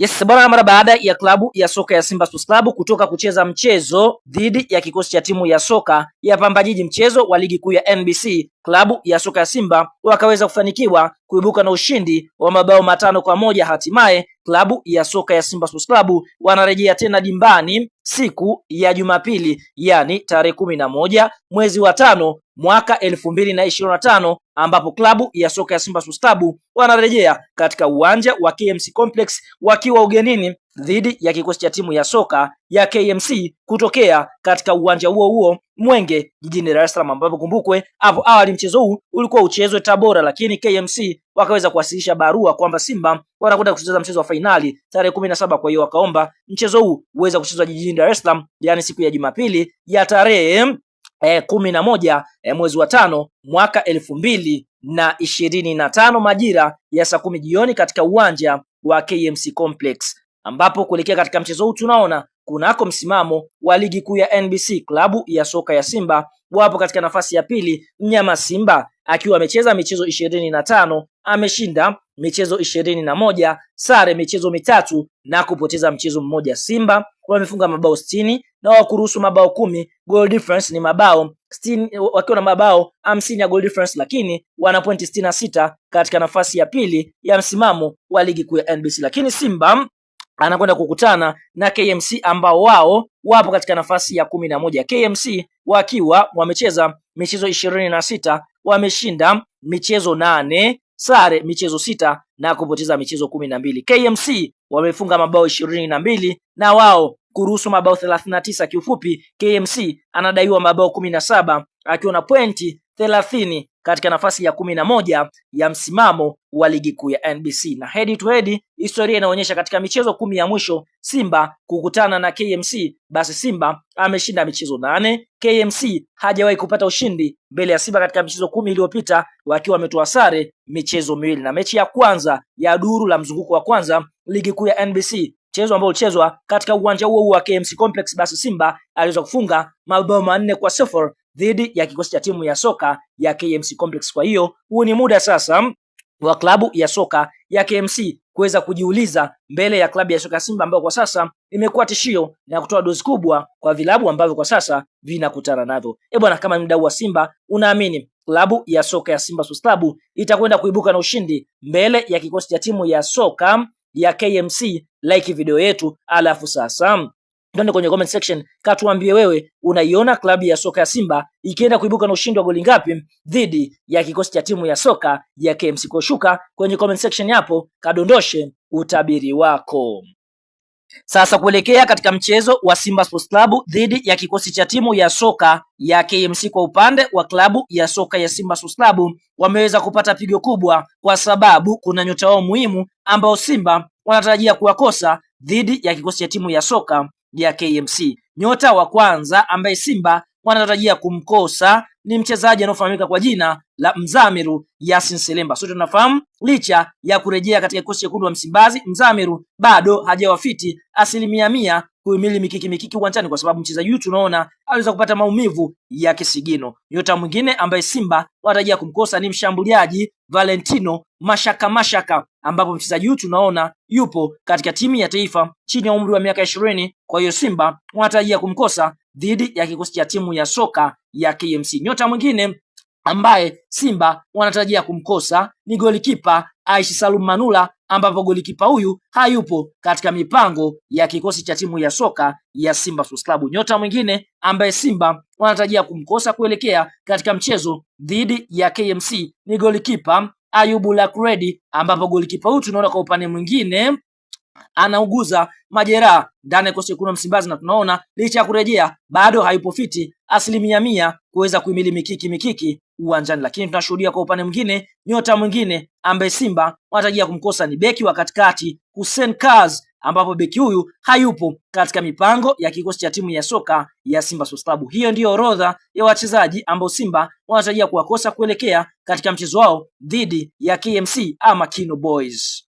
Yes, bwana, mara baada ya klabu ya soka ya Simba Sports Club kutoka kucheza mchezo dhidi ya kikosi cha timu ya soka ya Pamba Jiji, mchezo wa ligi kuu ya NBC, klabu ya soka ya Simba wakaweza kufanikiwa kuibuka na ushindi wa mabao 5-1. Hatimaye klabu ya soka ya Simba Sports Club wanarejea tena dimbani siku ya Jumapili, yani tarehe 11 mwezi wa 5 mwaka 2025, ambapo klabu ya soka ya Simba Sports Club wanarejea katika uwanja wa KMC Complex wakiwa ugenini dhidi ya kikosi cha timu ya soka ya KMC kutokea katika uwanja huo huo Mwenge jijini Dar es Salaam, ambapo kumbukwe hapo awali mchezo huu ulikuwa uchezwe Tabora, lakini KMC wakaweza kuwasilisha barua kwamba Simba wanakwenda kucheza mchezo wa fainali tarehe 17. Kwa hiyo wakaomba mchezo huu uweze kuchezwa jijini Dar es Salaam, yani siku ya Jumapili ya tarehe 11 mwezi wa 5 mwaka 2025 majira ya saa 10 jioni katika uwanja wa KMC Complex, ambapo kuelekea katika mchezo huu tunaona kunako msimamo wa ligi kuu ya NBC, klabu ya soka ya Simba wapo katika nafasi ya pili. Mnyama Simba akiwa amecheza michezo 25, ameshinda michezo 21, sare michezo mitatu na kupoteza mchezo mmoja. Simba wamefunga mabao 60 na wakuruhusu mabao 10. Goal difference ni mabao 60, wakiwa na mabao 50 ya goal difference, lakini wana pointi 66 katika nafasi ya pili ya msimamo wa ligi kuu ya NBC. Lakini Simba anakwenda kukutana na KMC ambao wao wapo katika nafasi ya 11. KMC wakiwa wamecheza michezo 26, wameshinda michezo 8, sare michezo 6 na kupoteza michezo 12. KMC wamefunga mabao 22 na wao kuruhusu mabao 39. Kiufupi, KMC anadaiwa mabao 17 akiwa na pointi 30 katika nafasi ya 11 ya msimamo wa ligi kuu ya NBC. Na head to head, historia inaonyesha katika michezo 10 ya mwisho Simba kukutana na KMC, basi Simba ameshinda michezo 8. KMC hajawahi kupata ushindi mbele ya Simba katika michezo 10 iliyopita, wakiwa wametoa sare michezo 2. Na mechi ya kwanza ya duru la mzunguko wa kwanza ligi kuu ya NBC, mchezo ambao ulichezwa katika uwanja huo wa KMC Complex, basi Simba aliweza kufunga mabao 4-0 dhidi ya kikosi cha timu ya soka ya KMC Complex. Kwa hiyo huu ni muda sasa wa klabu ya soka ya KMC kuweza kujiuliza mbele ya klabu ya soka ya Simba, ambayo kwa sasa imekuwa tishio na kutoa dozi kubwa kwa vilabu ambavyo kwa sasa vinakutana navyo. Bwana, kama mdau wa Simba, unaamini klabu ya soka ya Simba Sports Club itakwenda kuibuka na ushindi mbele ya kikosi cha timu ya soka ya KMC? Like video yetu, alafu sasa twende kwenye comment section, katuambie wewe unaiona klabu ya soka ya Simba ikienda kuibuka na ushindi wa goli ngapi dhidi ya kikosi cha timu ya soka ya KMC. Kwa shuka kwenye comment section hapo, kadondoshe utabiri wako. Sasa kuelekea katika mchezo wa Simba Sports Club dhidi ya kikosi cha timu ya soka ya KMC, kwa upande wa klabu ya soka ya Simba Sports Club wameweza kupata pigo kubwa, kwa sababu kuna nyota wao muhimu ambao Simba wanatarajia kuwakosa dhidi ya kikosi cha timu ya soka ya KMC. Nyota wa kwanza ambaye Simba wanatarajia kumkosa ni mchezaji anaofahamika kwa jina la Mzamiru Yasin Selemba. Sote tunafahamu licha ya kurejea katika kikosi chekundu wa Msimbazi, Mzamiru bado hajawafiti 100% kuhimili mikiki uwanjani, kwa sababu mchezaji huyu tunaona aliweza kupata maumivu ya kisigino. Nyota mwingine ambaye Simba wanatarajia kumkosa ni mshambuliaji Valentino Mashaka, ambapo mchezaji huyu tunaona yupo katika timu ya taifa chini ya umri wa miaka 20. Kwa hiyo Simba wanatarajia kumkosa dhidi ya kikosi cha timu ya soka ya KMC. Nyota mwingine ambaye Simba wanatarajia kumkosa ni golikipa Aishi Salum Manula, ambapo golikipa huyu hayupo katika mipango ya kikosi cha timu ya soka ya Simba Sports Club. Nyota mwingine ambaye Simba wanatarajia kumkosa kuelekea katika mchezo dhidi ya KMC ni golikipa Ayubu Lakredi, ambapo golikipa huyu tunaona kwa upande mwingine anauguza majeraha ndani ya kikosi chekundu Msimbazi, na tunaona licha ya kurejea bado hayupo fiti 100% kuweza kuhimili mikiki uwanjani. Lakini tunashuhudia kwa upande mwingine nyota mwingine ambaye Simba wanatarajia kumkosa ni beki wa katikati Hussein Kaz, ambapo beki huyu hayupo katika mipango ya kikosi cha timu ya soka ya Simba Sports Club. Hiyo ndiyo orodha ya wachezaji ambao Simba wanatarajia kuwakosa kuelekea katika mchezo wao dhidi ya KMC ama Kino Boys.